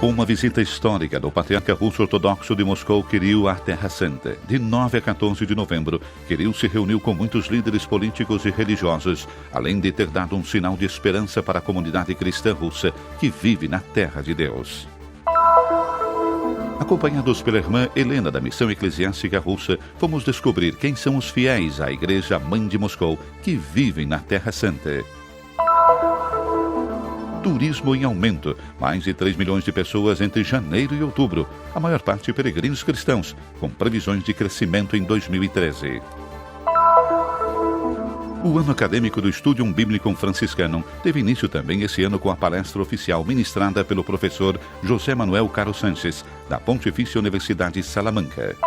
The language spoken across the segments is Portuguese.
com uma visita histórica do patriarca russo ortodoxo de Moscou, Kirill, à Terra Santa. De 9 a 14 de novembro, Kirill se reuniu com muitos líderes políticos e religiosos, além de ter dado um sinal de esperança para a comunidade cristã russa que vive na Terra de Deus. Acompanhados pela irmã Helena da Missão Eclesiástica Russa, fomos descobrir quem são os fiéis à Igreja Mãe de Moscou que vivem na Terra Santa. Turismo em aumento. Mais de 3 milhões de pessoas entre janeiro e outubro. A maior parte peregrinos cristãos, com previsões de crescimento em 2013. O ano acadêmico do Studium Biblicum Franciscanum teve início também esse ano com a palestra oficial ministrada pelo professor José Manuel Caro Sanches, da Pontifícia Universidade Salamanca.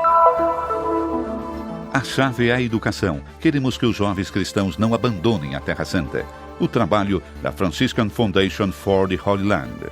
A chave é a educação. Queremos que os jovens cristãos não abandonem a Terra Santa. O trabalho da Franciscan Foundation for the Holy Land.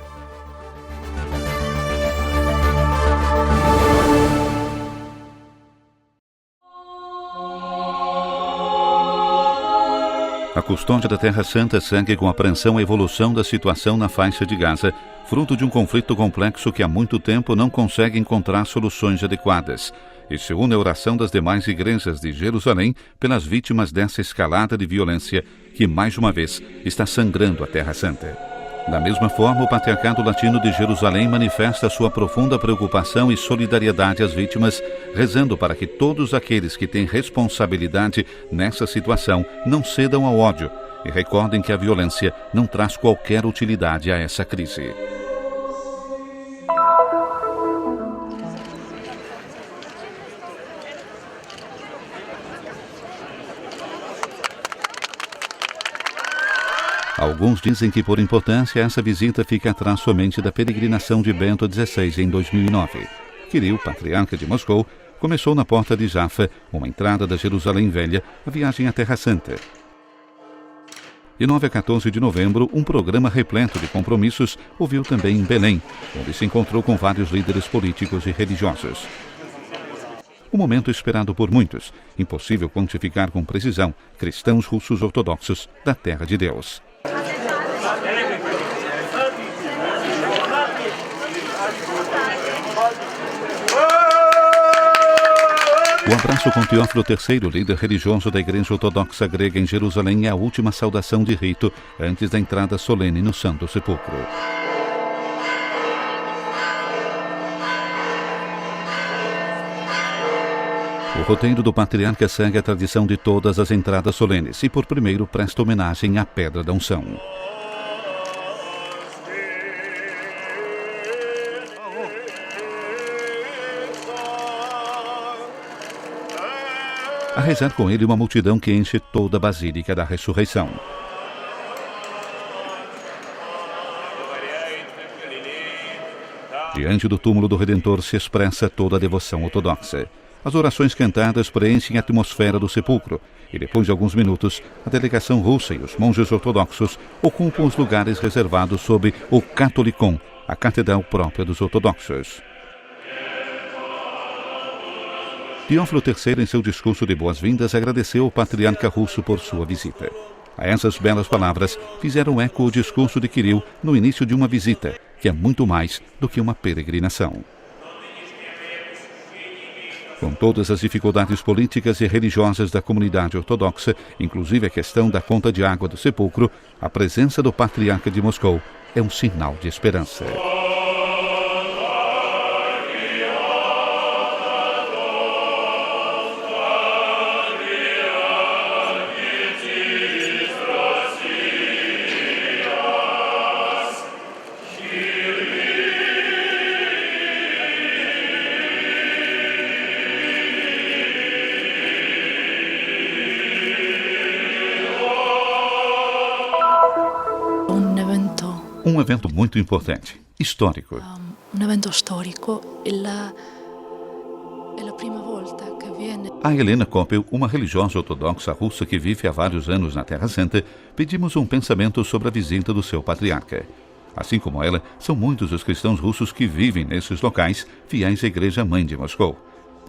A custódia da Terra Santa segue com apreensão a evolução da situação na faixa de Gaza, fruto de um conflito complexo que há muito tempo não consegue encontrar soluções adequadas. E se une a oração das demais igrejas de Jerusalém pelas vítimas dessa escalada de violência que, mais uma vez, está sangrando a Terra Santa. Da mesma forma, o Patriarcado Latino de Jerusalém manifesta sua profunda preocupação e solidariedade às vítimas, rezando para que todos aqueles que têm responsabilidade nessa situação não cedam ao ódio e recordem que a violência não traz qualquer utilidade a essa crise. Alguns dizem que, por importância, essa visita fica atrás somente da peregrinação de Bento XVI em 2009. Kirill, patriarca de Moscou, começou na porta de Jaffa, uma entrada da Jerusalém Velha, a viagem à Terra Santa. De 9 a 14 de novembro, um programa repleto de compromissos ouviu também em Belém, onde se encontrou com vários líderes políticos e religiosos. O momento esperado por muitos, impossível quantificar com precisão, cristãos russos ortodoxos da Terra de Deus. O abraço com Teófilo III, líder religioso da Igreja Ortodoxa Grega em Jerusalém, é a última saudação de rito antes da entrada solene no Santo Sepulcro. O roteiro do patriarca segue a tradição de todas as entradas solenes e, por primeiro, presta homenagem à Pedra da Unção. A rezar com ele uma multidão que enche toda a Basílica da Ressurreição. Diante do túmulo do Redentor se expressa toda a devoção ortodoxa. As orações cantadas preenchem a atmosfera do sepulcro e, depois de alguns minutos, a delegação russa e os monges ortodoxos ocupam os lugares reservados sob o Catolicon, a catedral própria dos ortodoxos. Teófilo III, em seu discurso de boas-vindas, agradeceu ao patriarca russo por sua visita. A essas belas palavras fizeram eco o discurso de Kirill no início de uma visita, que é muito mais do que uma peregrinação. Com todas as dificuldades políticas e religiosas da comunidade ortodoxa, inclusive a questão da conta de água do sepulcro, a presença do patriarca de Moscou é um sinal de esperança. Um evento muito importante, histórico. Um evento histórico é a primeira volta que viene. A Helena Koppel, uma religiosa ortodoxa russa que vive há vários anos na Terra Santa, pedimos um pensamento sobre a visita do seu patriarca. Assim como ela, são muitos os cristãos russos que vivem nesses locais, fiéis à Igreja Mãe de Moscou.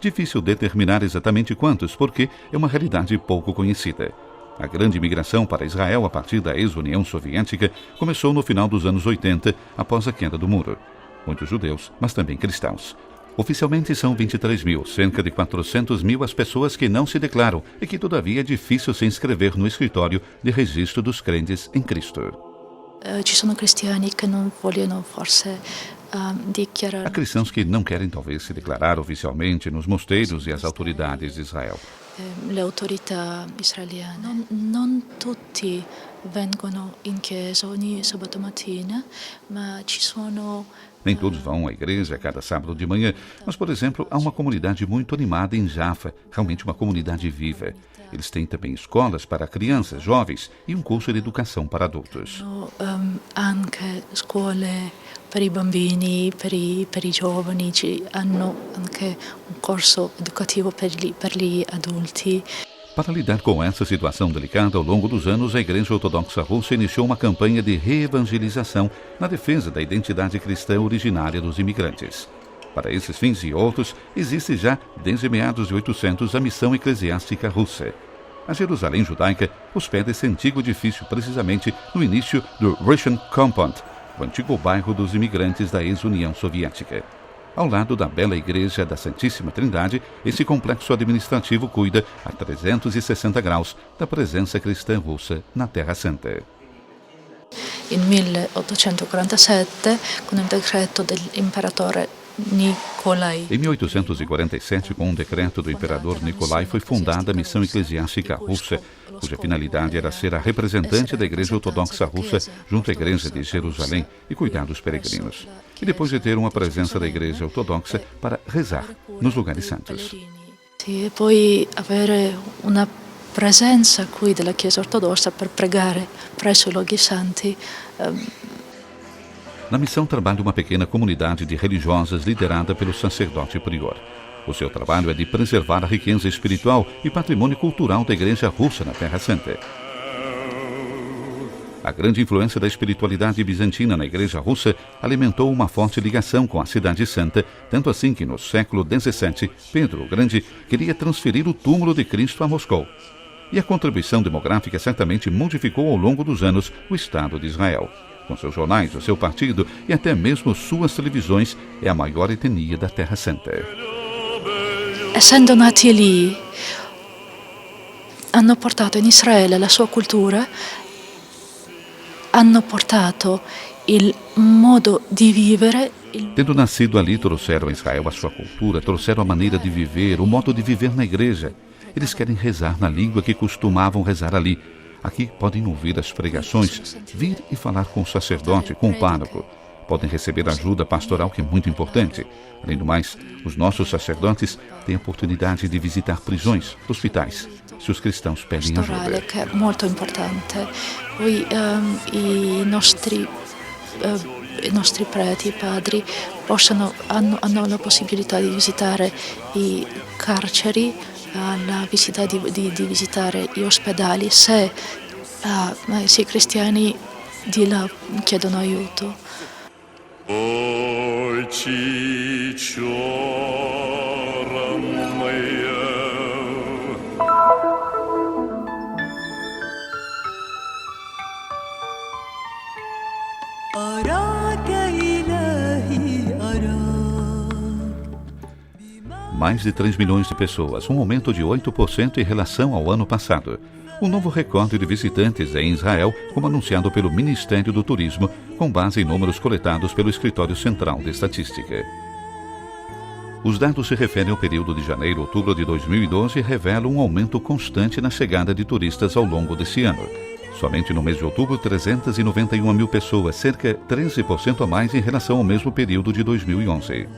Difícil determinar exatamente quantos, porque é uma realidade pouco conhecida. A grande migração para Israel a partir da ex-União Soviética começou no final dos anos 80, após a queda do muro. muitos judeus, mas também cristãos. Oficialmente são 23 mil, cerca de 400 mil as pessoas que não se declaram e que todavia é difícil se inscrever no escritório de registro dos crentes em Cristo. Ci sono cristiani che non vogliono forse dichiarare. Há cristãos que não querem talvez se declarar oficialmente nos mosteiros e as autoridades de Israel. Le autorità israeliane. Non tutti vengono in chiesa ogni sabato mattina, ma ci sono. Nem todos vão à igreja cada sábado de manhã, mas, por exemplo, há uma comunidade muito animada em Jaffa, realmente uma comunidade viva. Eles têm também escolas para crianças, jovens e um curso de educação para adultos. Anche scuole per i bambini, per i giovani, hanno anche un corso educativo per gli adulti. Para lidar com essa situação delicada, ao longo dos anos, a Igreja Ortodoxa Russa iniciou uma campanha de reevangelização na defesa da identidade cristã originária dos imigrantes. Para esses fins e outros, existe já, desde meados de 800, a Missão Eclesiástica Russa. A Jerusalém judaica hospeda esse antigo edifício precisamente no início do Russian Compound, o antigo bairro dos imigrantes da ex-União Soviética. Ao lado da bela Igreja da Santíssima Trindade, esse complexo administrativo cuida, a 360 graus, da presença cristã russa na Terra Santa. In 1847, con il decreto dell'imperatore Nicolai. Em 1847, com um decreto do imperador Nicolai, foi fundada a Missão Eclesiástica Russa, cuja finalidade era ser a representante da Igreja Ortodoxa Russa junto à Igreja de Jerusalém e cuidar dos peregrinos. E depois de ter uma presença da Igreja Ortodoxa para rezar nos lugares santos. E poi avere una presenza qui della Chiesa Ortodossa per pregare presso i luoghi santi. Na missão trabalha uma pequena comunidade de religiosas liderada pelo sacerdote prior. O seu trabalho é de preservar a riqueza espiritual e patrimônio cultural da Igreja Russa na Terra Santa. A grande influência da espiritualidade bizantina na Igreja Russa alimentou uma forte ligação com a Cidade Santa, tanto assim que no século XVII, Pedro o Grande queria transferir o túmulo de Cristo a Moscou. E a contribuição demográfica certamente modificou ao longo dos anos o Estado de Israel. Com seus jornais, o seu partido e até mesmo suas televisões, é a maior etnia da Terra Santa. Essendo nati lì, hanno portato in Israele la sua cultura, hanno portato il modo di vivere. Tendo nascido ali, trouxeram a Israel a sua cultura, trouxeram a maneira de viver, o modo de viver na igreja. Eles querem rezar na língua que costumavam rezar ali. Aqui podem ouvir as pregações, vir e falar com o sacerdote, com o pároco. Podem receber ajuda pastoral, que é muito importante. Além do mais, os nossos sacerdotes têm a oportunidade de visitar prisões, hospitais, se os cristãos pedem ajuda. Que é muito importante. Poi i nostri preti, i padri hanno la possibilità di visitare i carceri, la visita di visitare gli ospedali se i cristiani di là chiedono aiuto. Mais de 3 milhões de pessoas, um aumento de 8% em relação ao ano passado. Um novo recorde de visitantes em Israel, como anunciado pelo Ministério do Turismo, com base em números coletados pelo Escritório Central de Estatística. Os dados se referem ao período de janeiro a outubro de 2012 e revelam um aumento constante na chegada de turistas ao longo desse ano. Somente no mês de outubro, 391 mil pessoas, cerca de 13% a mais em relação ao mesmo período de 2011.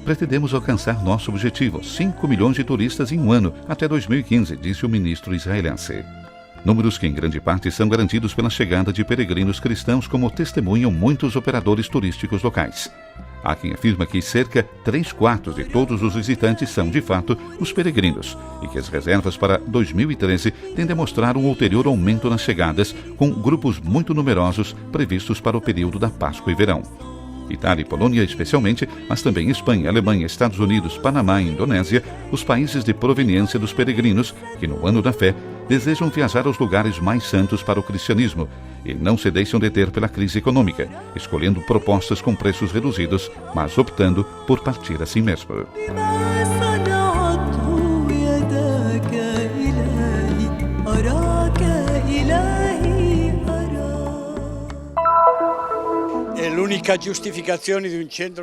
Pretendemos alcançar nosso objetivo, 5 milhões de turistas em um ano, até 2015, disse o ministro israelense. Números que em grande parte são garantidos pela chegada de peregrinos cristãos, como testemunham muitos operadores turísticos locais. Há quem afirma que cerca de 3/4 de todos os visitantes são, de fato, os peregrinos, e que as reservas para 2013 têm demonstrado um ulterior aumento nas chegadas, com grupos muito numerosos previstos para o período da Páscoa e verão. Itália e Polônia especialmente, mas também Espanha, Alemanha, Estados Unidos, Panamá e Indonésia, os países de proveniência dos peregrinos, que no ano da fé desejam viajar aos lugares mais santos para o cristianismo e não se deixam deter pela crise econômica, escolhendo propostas com preços reduzidos, mas optando por partir assim mesmo.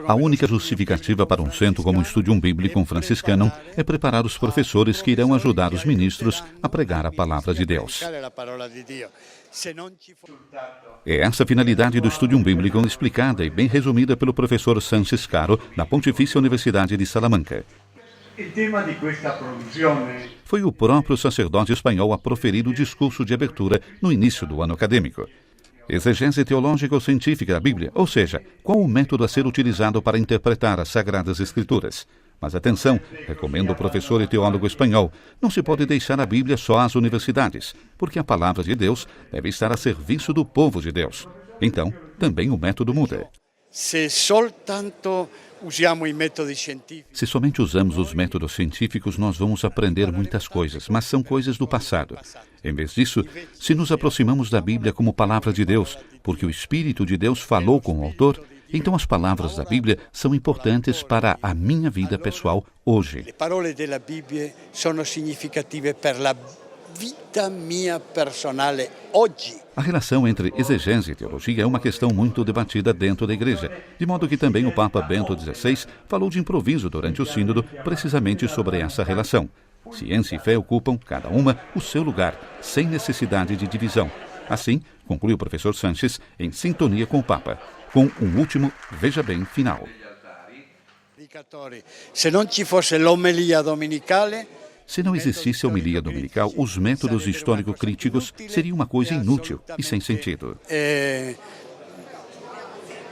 A única justificativa para um centro como o Studium Biblicum Franciscanum é preparar os professores que irão ajudar os ministros a pregar a palavra de Deus. É essa a finalidade do Studium Biblicum explicada e bem resumida pelo professor Sanches Caro, da Pontifícia Universidade de Salamanca. Foi o próprio sacerdote espanhol a proferir o discurso de abertura no início do ano acadêmico. Exegese teológica ou científica da Bíblia, ou seja, qual o método a ser utilizado para interpretar as Sagradas Escrituras. Mas atenção, recomenda o professor e teólogo espanhol, não se pode deixar a Bíblia só às universidades, porque a palavra de Deus deve estar a serviço do povo de Deus. Então, também o método muda. Se somente usamos os métodos científicos, nós vamos aprender muitas coisas, mas são coisas do passado. Em vez disso, se nos aproximamos da Bíblia como palavra de Deus, porque o Espírito de Deus falou com o autor, então as palavras da Bíblia são importantes para a minha vida pessoal hoje. Le parole della Bibbia sono significative per la vita mia personale oggi. A relação entre exegese e teologia é uma questão muito debatida dentro da Igreja, de modo que também o Papa Bento XVI falou de improviso durante o sínodo precisamente sobre essa relação. Ciência e fé ocupam, cada uma, o seu lugar, sem necessidade de divisão. Assim, conclui o professor Sanches, em sintonia com o Papa, com um último, veja bem, final. Se não ci fosse l'omelia domenicale, se não existisse a homilia dominical, os métodos histórico-críticos seriam uma coisa inútil e sem sentido.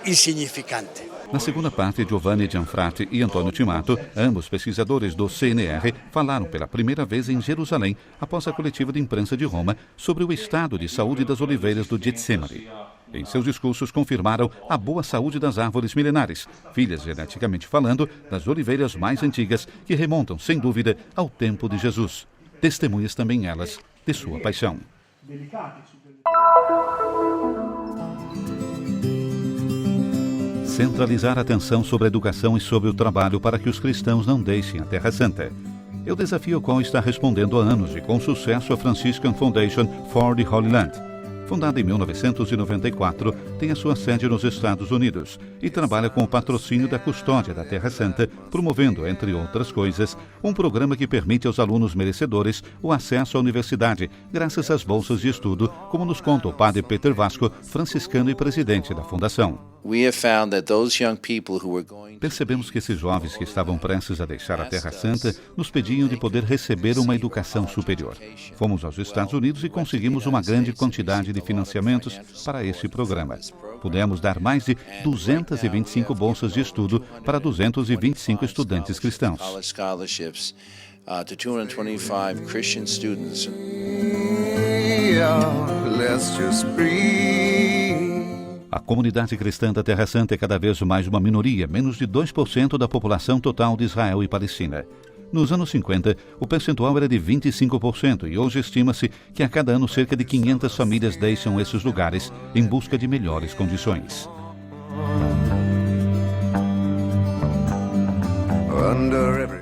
Insignificante. Na segunda parte, Giovanni Gianfrati e Antônio Timato, ambos pesquisadores do CNR, falaram pela primeira vez em Jerusalém, após a coletiva de imprensa de Roma, sobre o estado de saúde das oliveiras do Getsemane. Em seus discursos, confirmaram a boa saúde das árvores milenares, filhas geneticamente falando das oliveiras mais antigas, que remontam, sem dúvida, ao tempo de Jesus. Testemunhas também elas de sua paixão. Centralizar a atenção sobre a educação e sobre o trabalho para que os cristãos não deixem a Terra Santa. É o desafio ao qual está respondendo há anos e com sucesso a Franciscan Foundation for the Holy Land. Fundada em 1994, tem a sua sede nos Estados Unidos e trabalha com o patrocínio da Custódia da Terra Santa, promovendo, entre outras coisas, um programa que permite aos alunos merecedores o acesso à universidade, graças às bolsas de estudo, como nos conta o padre Peter Vasco, franciscano e presidente da Fundação. Percebemos que esses jovens que estavam prestes a deixar a Terra Santa nos pediam de poder receber uma educação superior. Fomos aos Estados Unidos e conseguimos uma grande quantidade de financiamentos para esse programa. Pudemos dar mais de 225 bolsas de estudo para 225 estudantes cristãos. A comunidade cristã da Terra Santa é cada vez mais uma minoria, menos de 2% da população total de Israel e Palestina. Nos anos 50, o percentual era de 25% e hoje estima-se que a cada ano cerca de 500 famílias deixam esses lugares em busca de melhores condições.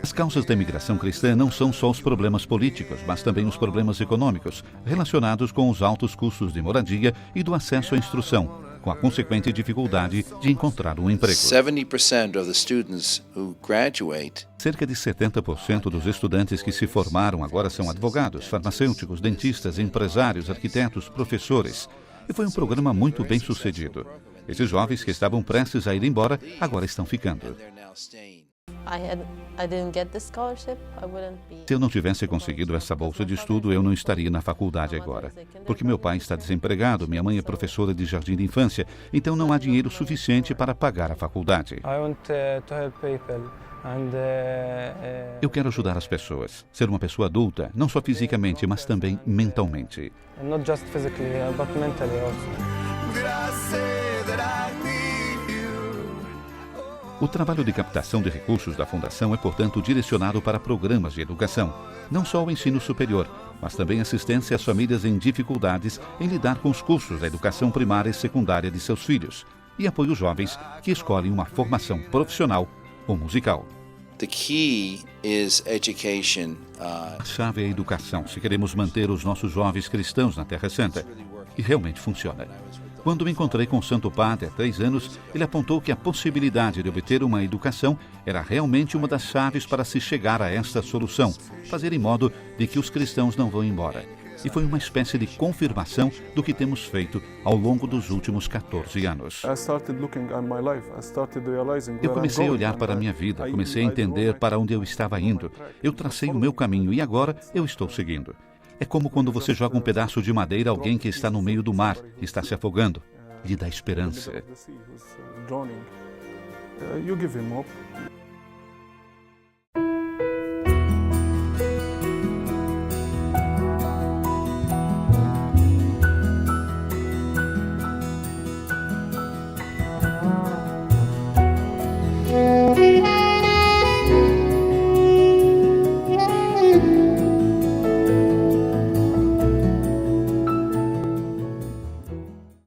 As causas da imigração cristã não são só os problemas políticos, mas também os problemas econômicos, relacionados com os altos custos de moradia e do acesso à instrução, com a consequente dificuldade de encontrar um emprego. Cerca de 70% dos estudantes que se formaram agora são advogados, farmacêuticos, dentistas, empresários, arquitetos, professores. E foi um programa muito bem sucedido. Esses jovens que estavam prestes a ir embora, agora estão ficando. Se eu não tivesse conseguido essa bolsa de estudo, eu não estaria na faculdade agora. Porque meu pai está desempregado, minha mãe é professora de jardim de infância, então não há dinheiro suficiente para pagar a faculdade. Eu quero ajudar as pessoas, ser uma pessoa adulta, não só fisicamente, mas também mentalmente. Not just physically, but mentally also. O trabalho de captação de recursos da Fundação é, portanto, direcionado para programas de educação, não só o ensino superior, mas também assistência às famílias em dificuldades em lidar com os custos da educação primária e secundária de seus filhos, e apoio os jovens que escolhem uma formação profissional ou musical. The key is education. A chave é a educação, se queremos manter os nossos jovens cristãos na Terra Santa. E realmente funciona. Quando me encontrei com o Santo Padre há 3 anos, ele apontou que a possibilidade de obter uma educação era realmente uma das chaves para se chegar a esta solução, fazer em modo de que os cristãos não vão embora. E foi uma espécie de confirmação do que temos feito ao longo dos últimos 14 anos. Eu comecei a olhar para a minha vida, comecei a entender para onde eu estava indo. Eu tracei o meu caminho e agora eu estou seguindo. É como quando você joga um pedaço de madeira a alguém que está no meio do mar e está se afogando. Lhe dá esperança. You give him hope.